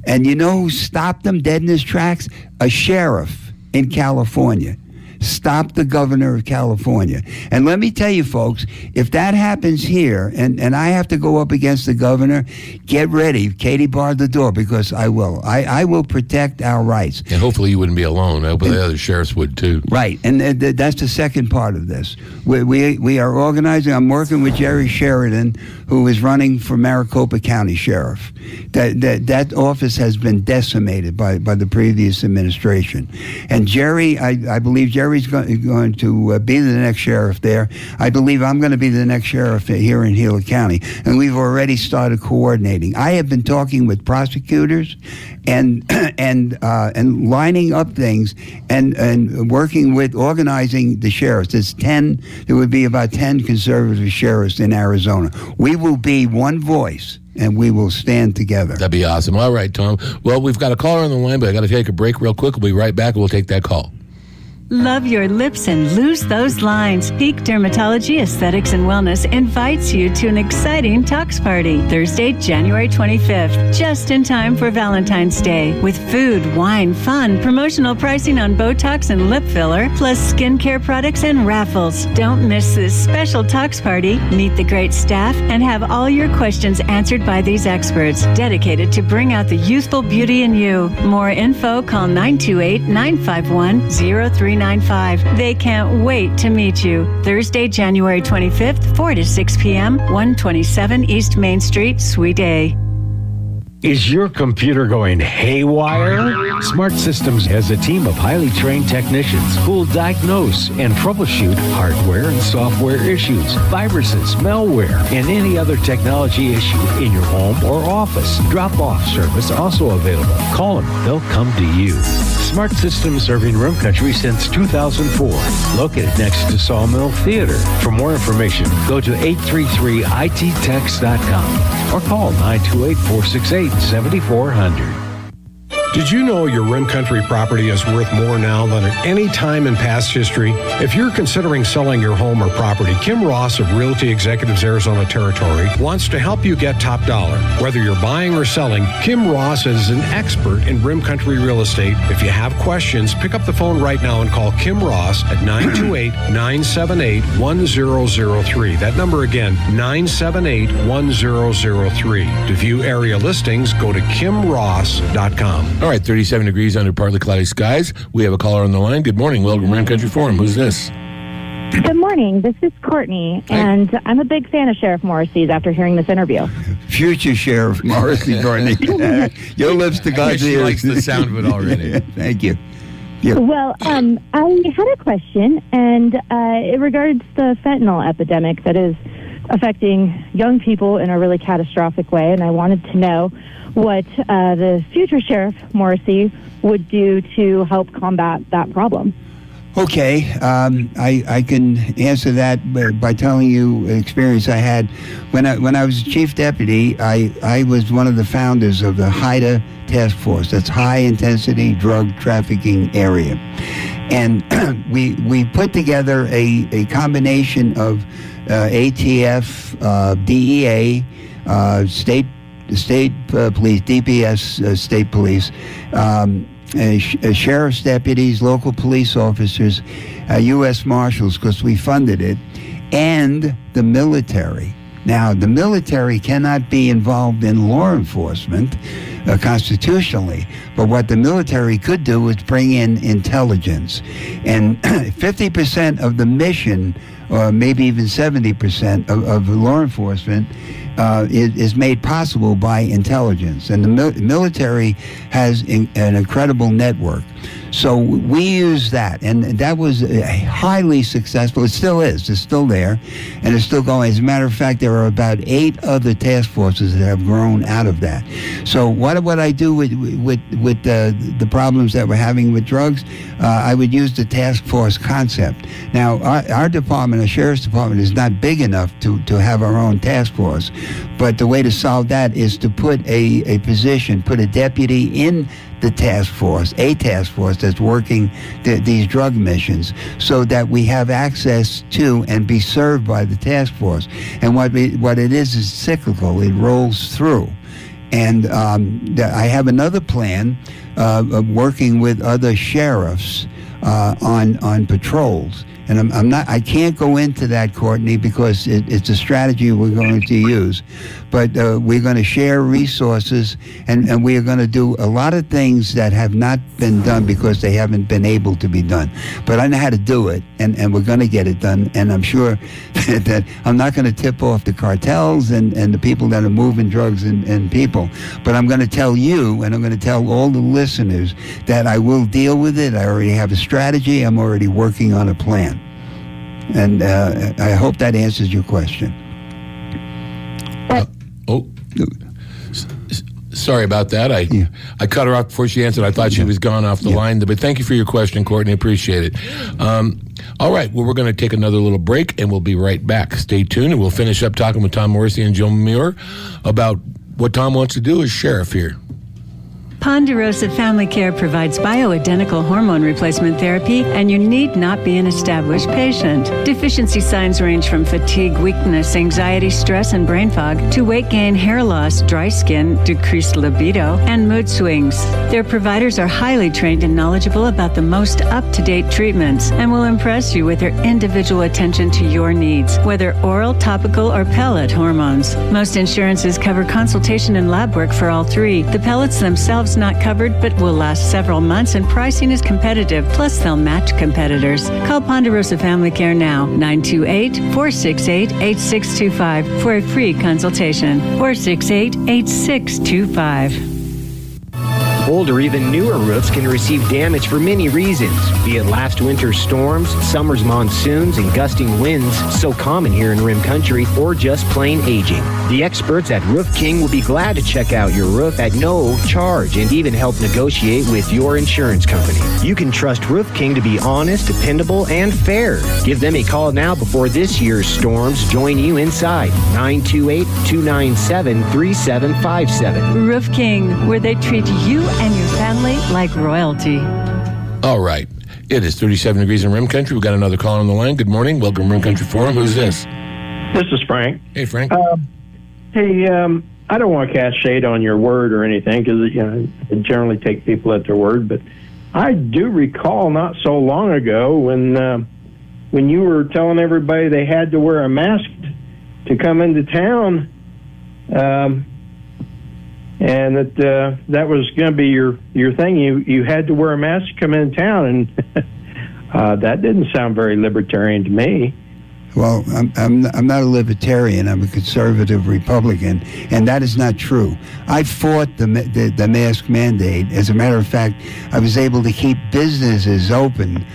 And you know who stopped them dead in his tracks? A sheriff in California stop the governor of California. And let me tell you, folks, if that happens here, and I have to go up against the governor, get ready. Katie barred the door, because I will. I will protect our rights. And hopefully you wouldn't be alone. I hope the other sheriffs would too. Right, and that's the second part of this. We are organizing. I'm working with Jerry Sheridan, who is running for Maricopa County Sheriff. That office has been decimated by the previous administration. And Jerry, I believe Jerry's going to be the next sheriff there. I believe I'm going to be the next sheriff here in Gila County. And we've already started coordinating. I have been talking with prosecutors and lining up things and working with organizing the sheriffs. There would be about 10 conservative sheriffs in Arizona. We will be one voice, and we will stand together. That'd be awesome. All right, Tom. Well, we've got a caller on the line, but I got to take a break real quick. We'll be right back, and we'll take that call. Love your lips and lose those lines. Peak Dermatology Aesthetics and Wellness invites you to an exciting Talks Party Thursday, January 25th, just in time for Valentine's Day, with food, wine, fun, promotional pricing on Botox and lip filler, plus skincare products and raffles. Don't miss this special Talks Party. Meet the great staff and have all your questions answered by these experts, dedicated to bring out the youthful beauty in you. More info, call 928-951-0395. They can't wait to meet you. Thursday, January 25th, 4 to 6 p.m., 127 East Main Street, Suite A. Is your computer going haywire? Smart Systems has a team of highly trained technicians who will diagnose and troubleshoot hardware and software issues, viruses, malware, and any other technology issue in your home or office. Drop-off service also available. Call them. They'll come to you. Smart Systems, serving Rim Country since 2004. Located next to Sawmill Theater. For more information, go to 833ittechs.com or call 928-468-7400. Did you know your Rim Country property is worth more now than at any time in past history? If you're considering selling your home or property, Kim Ross of Realty Executives Arizona Territory wants to help you get top dollar. Whether you're buying or selling, Kim Ross is an expert in Rim Country real estate. If you have questions, pick up the phone right now and call Kim Ross at 928-978-1003. That number again, 978-1003. To view area listings, go to kimross.com. All right, 37 degrees under partly cloudy skies. We have a caller on the line. Good morning. Welcome to Rim Country Forum. Who's this? Good morning. This is Courtney, and I'm a big fan of Sheriff Morrissey's after hearing this interview. Future Sheriff Morrissey, Courtney. Your lips to God's ears. She likes the sound of it already. Thank you. Yeah. Well, I had a question, and it regards the fentanyl epidemic that is affecting young people in a really catastrophic way, and I wanted to know what the future Sheriff Morrissey would do to help combat that problem. Okay, I can answer that by telling you an experience I had when I was chief deputy. I was one of the founders of the HIDA task force. That's High Intensity Drug Trafficking Area, and we put together a combination of ATF, DEA, state police, DPS, state police, sheriff's deputies, local police officers, U.S. Marshals, because we funded it, and the military. Now, the military cannot be involved in law enforcement constitutionally, but what the military could do is bring in intelligence. And 50% of the mission, or maybe even 70% of law enforcement, is made possible by intelligence. And the military has an incredible network. So we use that, and that was highly successful. It still is. It's still there, and it's still going. As a matter of fact, there are about 8 other task forces that have grown out of that. So what would I do with the problems that we're having with drugs? I would use the task force concept. Now, our department, our sheriff's department, is not big enough to have our own task force, but the way to solve that is to put a position, put a deputy in the task force, a task force that's working these drug missions, so that we have access to and be served by the task force. And what it is cyclical. It rolls through. And I have another plan of working with other sheriffs on patrols. And I can't go into that, Courtney, because it's a strategy we're going to use. But we're going to share resources, and we are going to do a lot of things that have not been done because they haven't been able to be done. But I know how to do it, and we're going to get it done. And I'm sure that I'm not going to tip off the cartels and the people that are moving drugs and people. But I'm going to tell you, and I'm going to tell all the listeners, that I will deal with it. I already have a strategy. I'm already working on a plan. And I hope that answers your question. Sorry about that. I cut her off before she answered. I thought she was gone off the line. But thank you for your question, Courtney. Appreciate it. All right. Well, we're going to take another little break, and we'll be right back. Stay tuned, and we'll finish up talking with Tom Morrissey and Joe Muir about what Tom wants to do as sheriff here. Ponderosa Family Care provides bioidentical hormone replacement therapy, and you need not be an established patient. Deficiency signs range from fatigue, weakness, anxiety, stress, and brain fog to weight gain, hair loss, dry skin, decreased libido, and mood swings. Their providers are highly trained and knowledgeable about the most up-to-date treatments and will impress you with their individual attention to your needs, whether oral, topical, or pellet hormones. Most insurances cover consultation and lab work for all three. The pellets themselves not covered, but will last several months, and pricing is competitive. Plus, they'll match competitors. Call Ponderosa Family Care now, 928-468-8625 for a free consultation. 468-8625. Old or even newer roofs can receive damage for many reasons, be it last winter's storms, summer's monsoons, and gusting winds, so common here in Rim Country, or just plain aging. The experts at Roof King will be glad to check out your roof at no charge and even help negotiate with your insurance company. You can trust Roof King to be honest, dependable, and fair. Give them a call now before this year's storms join you inside. 928-297-3757. Roof King, where they treat you and your family like royalty. All right. It is 37 degrees in Rim Country. We've got another caller on the line. Good morning. Welcome to Rim Country Forum. Who's this? This is Frank. Hey, Frank. Hey, I don't want to cast shade on your word or anything because, I generally take people at their word, but I do recall not so long ago when you were telling everybody they had to wear a mask to come into town, and that was going to be your thing. You had to wear a mask to come into town, and that didn't sound very libertarian to me. Well, I'm not a libertarian. I'm a conservative Republican, and that is not true. I fought the mask mandate. As a matter of fact, I was able to keep businesses open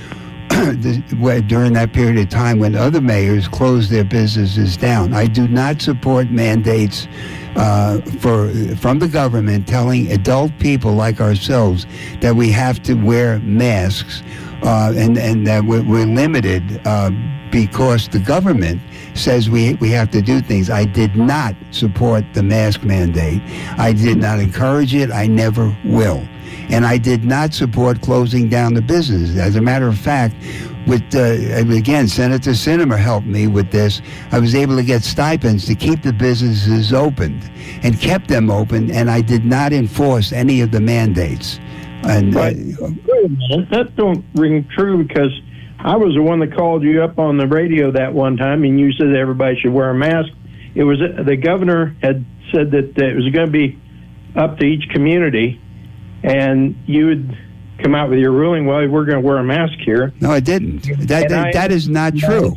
during that period of time when other mayors closed their businesses down. I do not support mandates from the government telling adult people like ourselves that we have to wear masks and that we're limited because the government says we have to do things. I did not support the mask mandate. I did not encourage it. I never will. And I did not support closing down the business. As a matter of fact, with again, Senator Sinema helped me with this. I was able to get stipends to keep the businesses open and kept them open, and I did not enforce any of the mandates. And wait a minute, that don't ring true because I was the one that called you up on the radio that one time, and you said everybody should wear a mask. It was the governor had said that it was going to be up to each community, and you would come out with your ruling. Well, we're going to wear a mask here. No, I didn't. That is not true.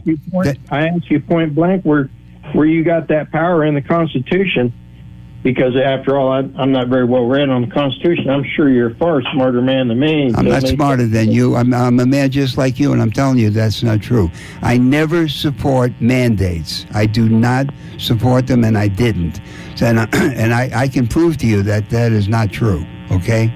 I asked you point blank where you got that power in the Constitution. Because after all, I'm not very well read on the Constitution. I'm sure you're a far smarter man than me. I'm not smarter than you. I'm a man just like you, and I'm telling you that's not true. I never support mandates. I do not support them, and I didn't. And I can prove to you that is not true, okay?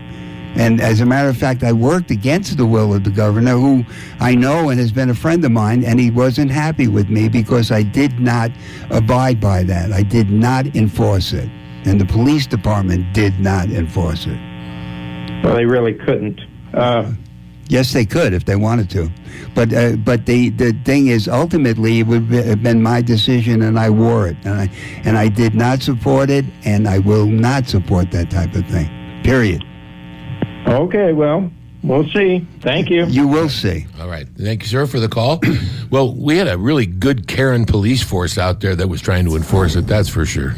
And as a matter of fact, I worked against the will of the governor, who I know and has been a friend of mine, and he wasn't happy with me because I did not abide by that. I did not enforce it. And the police department did not enforce it. Well, they really couldn't. Yes, they could if they wanted to. But the thing is, ultimately, it would have been my decision, and I wore it. And I did not support it, and I will not support that type of thing, period. Okay, well, We'll see. Thank you. You will see. All right. Thank you, sir, for the call. Well, we had a really good Karen police force out there that was trying to enforce it, that's for sure.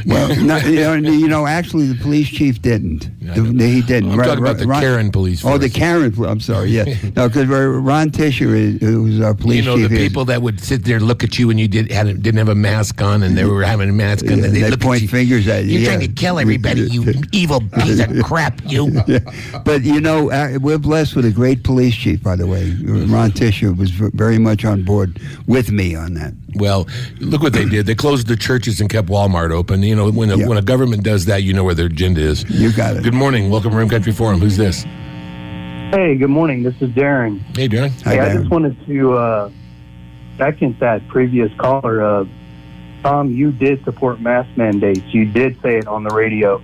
Well, actually, the police chief didn't. He didn't. I'm talking about the Karen police force. Oh, the Karen. I'm sorry, yeah. No, because Ron Tischer, who's our police chief. The people that would sit there and look at you when you didn't have a mask on and they were having a mask on. And they look point at you. Fingers at you. You're trying to kill everybody, you evil piece of crap, you. But, we're blessed with a great police chief, by the way. Ron Tischer was very much on board with me on that. Well, look what they did. They closed the churches and kept Walmart open. When a government does that, you know where their agenda is. You got it. Good morning. Welcome to Rim Country Forum. Who's this? Hey, good morning. This is Darren. Hey, Darren. Hi, Darren. I just wanted to second that previous caller. Tom, you did support mask mandates. You did say it on the radio,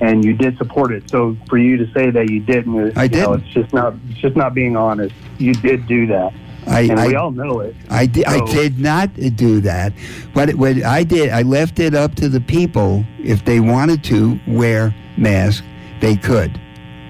and you did support it. So for you to say that you didn't, it's just not being honest. You did do that. We all know it. I did not do that. But what I did, I left it up to the people. If they wanted to wear masks, they could.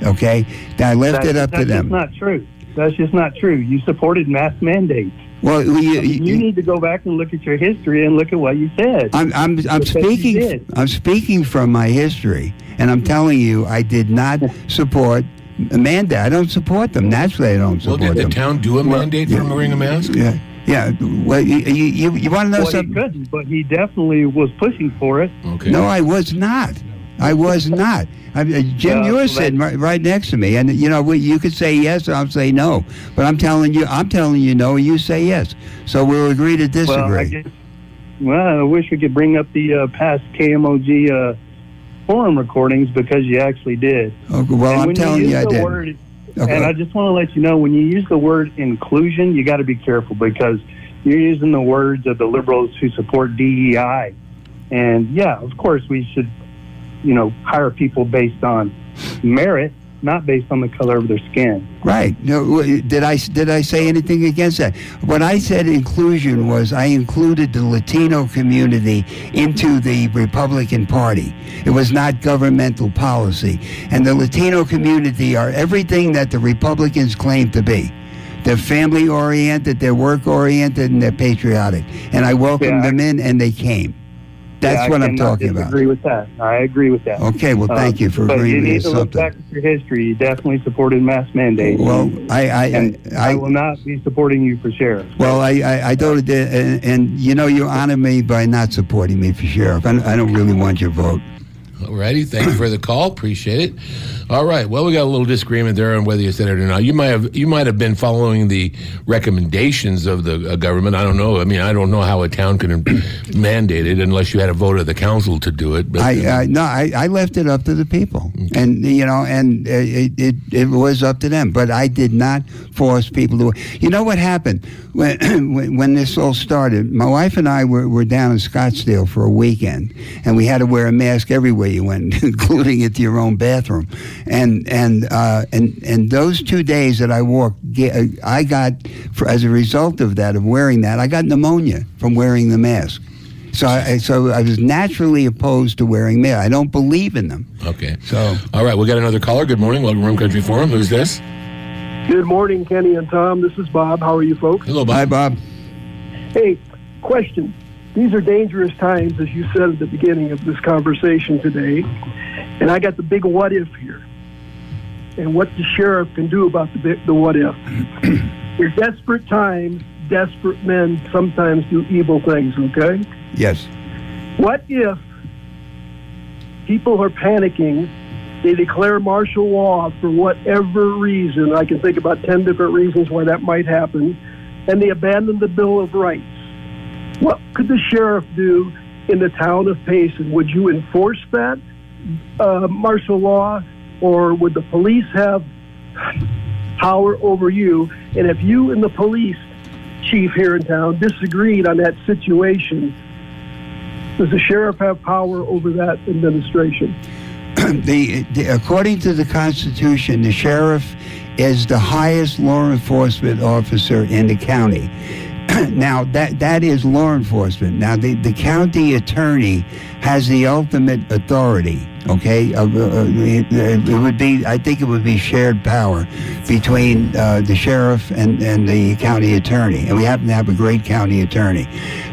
Okay? Now, I left it up to them. That's just not true. That's just not true. You supported mask mandates. Well, you need to go back and look at your history and look at what you said. I'm speaking. I'm speaking from my history, and I'm telling you, I did not support a mandate. I don't support them. Naturally, I don't support them. Well, did the town do a mandate for wearing a mask? Yeah. Yeah. Well, you want to know something? He couldn't, but he definitely was pushing for it. Okay. No, I was not. I was not. Jim, you were sitting right next to me, and you could say yes, or I'll say no. But I'm telling you no, and you say yes. So we'll agree to disagree. I wish we could bring up the past KMOG forum recordings because you actually did. Okay, well, I'm telling you I did. Okay. And I just want to let you know, when you use the word inclusion, you got to be careful because you're using the words of the liberals who support DEI. And yeah, of course we should hire people based on merit, not based on the color of their skin. Right. No, did I say anything against that? What I said inclusion was I included the Latino community into the Republican Party. It was not governmental policy. And the Latino community are everything that the Republicans claim to be. They're family-oriented, they're work-oriented, and they're patriotic. And I welcomed them in, and they came. That's what I'm talking about. I agree with that. I agree with that. Okay, well, thank you for agreeing with something. Look back at your history. You definitely supported mass mandates. Well, I will not be supporting you for sheriff. Well, I don't, and you honor me by not supporting me for sheriff. I don't really want your vote. All righty, thank you for the call. Appreciate it. All right, well, we got a little disagreement there on whether you said it or not. You might have been following the recommendations of the government. I don't know. I mean, I don't know how a town can mandate it unless you had a vote of the council to do it. But I left it up to the people, and it was up to them. But I did not force people to. You know what happened when this all started? My wife and I were down in Scottsdale for a weekend, and we had to wear a mask everywhere you went, including into your own bathroom. And those 2 days that I walked, I got, as a result of that, of wearing that, I got pneumonia from wearing the mask. So I was naturally opposed to wearing masks. I don't believe in them. Okay. So all right, we got another caller. Good morning. Welcome to Rim Country Forum. Who's this? Good morning, Kenny and Tom. This is Bob. How are you folks? Hello, Bob. Hi, Bob. Hey, question. These are dangerous times, as you said at the beginning of this conversation today. And I got the big what if here. And what the sheriff can do about the what if. In desperate times, desperate men sometimes do evil things, okay? Yes. What if people are panicking, they declare martial law for whatever reason? I can think about 10 different reasons why that might happen. And they abandon the Bill of Rights. What could the sheriff do in the town of Payson? Would you enforce that martial law, or would the police have power over you? And if you and the police chief here in town disagreed on that situation, does the sheriff have power over that administration? According to the Constitution, the sheriff is the highest law enforcement officer in the county. Now, that is law enforcement. Now, the county attorney has the ultimate authority, okay? It would be, I think it would be shared power between the sheriff and the county attorney. And we happen to have a great county attorney.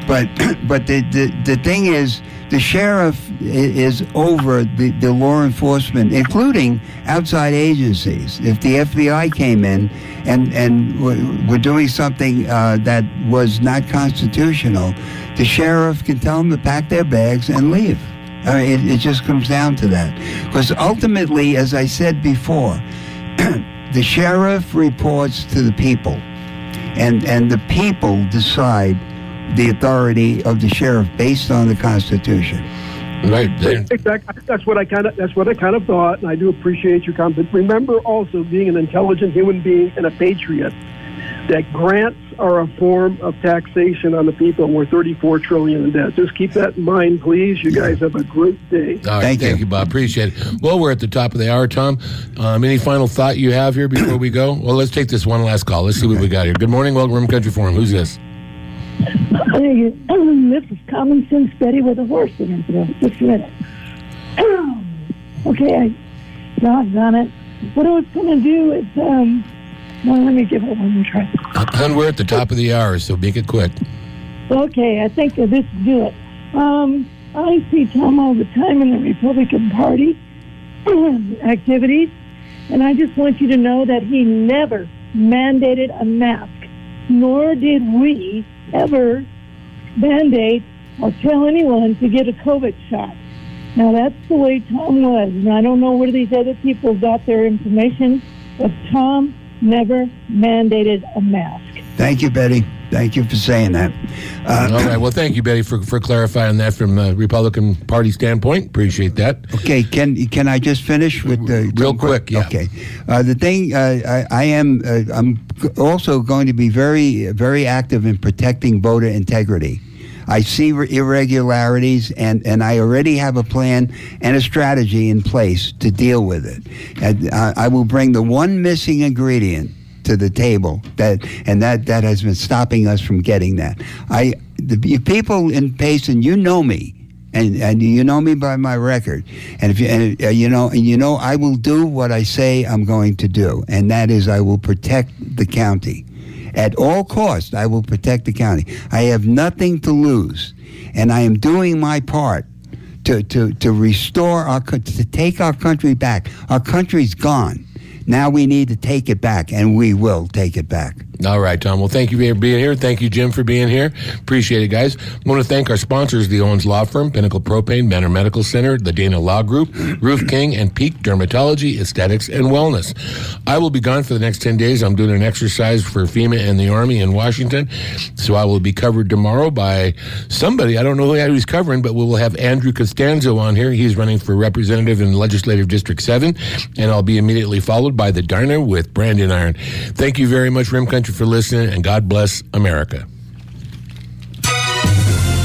But the thing is, the sheriff is over the law enforcement, including outside agencies. If the FBI came in and were doing something that was not constitutional, the sheriff can tell them to pack their bags and leave. It just comes down to that. Because ultimately, as I said before, the sheriff reports to the people, and the people decide the authority of the sheriff based on the Constitution. Right. Exactly. That's what I kind of thought, and I do appreciate your comment. Remember, also being an intelligent human being and a patriot, that grants are a form of taxation on the people. We're $34 trillion in debt. Just keep that in mind, please. You guys have a great day. All right, thank you, Bob. Appreciate it. Well, we're at the top of the hour, Tom. Any final thought you have here before we go? Well, let's take this one last call. Let's see what we got here. Good morning. Welcome to Rim Country Forum. Who's this? Hey, this is Common Sense Betty with a horse in it. Just a minute. Okay, doggone it. What I was going to do is, well, let me give it one more try. And we're at the top of the hour, so make it quick. Okay, I think this will do it. I see Tom all the time in the Republican Party activities, and I just want you to know that he never mandated a mask, nor did we ever mandate or tell anyone to get a COVID shot. Now, that's the way Tom was, and I don't know where these other people got their information, but Tom never mandated a mask. Thank you, Betty. Thank you for saying that. All right. Well, thank you, Betty, for clarifying that from the Republican Party standpoint. Appreciate that. Okay. Can I just finish with the real quick? Yeah. Okay. The thing I'm also going to be very, very active in protecting voter integrity. I see irregularities, and I already have a plan and a strategy in place to deal with it. And I will bring the one missing ingredient to the table that has been stopping us from getting that. The people in Payson, you know me, and you know me by my record, and you know I will do what I say I'm going to do, and that is I will protect the county. At all costs, I will protect the county. I have nothing to lose, and I am doing my part to restore to take our country back. Our country's gone. Now we need to take it back, and we will take it back. All right, Tom. Well, thank you for being here. Thank you, Jim, for being here. Appreciate it, guys. I want to thank our sponsors, the Owens Law Firm, Pinnacle Propane, Manor Medical Center, the Dana Law Group, Roof King, and Peak Dermatology, Aesthetics, and Wellness. I will be gone for the next 10 days. I'm doing an exercise for FEMA and the Army in Washington, so I will be covered tomorrow by somebody. I don't know who he's covering, but we will have Andrew Costanzo on here. He's running for representative in Legislative District 7, and I'll be immediately followed by the Diner with Brandon Iron. Thank you very much, Rim Country, for listening, and God bless America.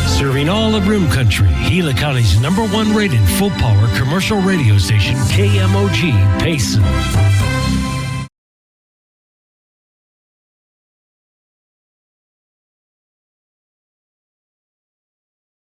Serving all of Rim Country, Gila County's #1 rated full-power commercial radio station, KMOG Payson.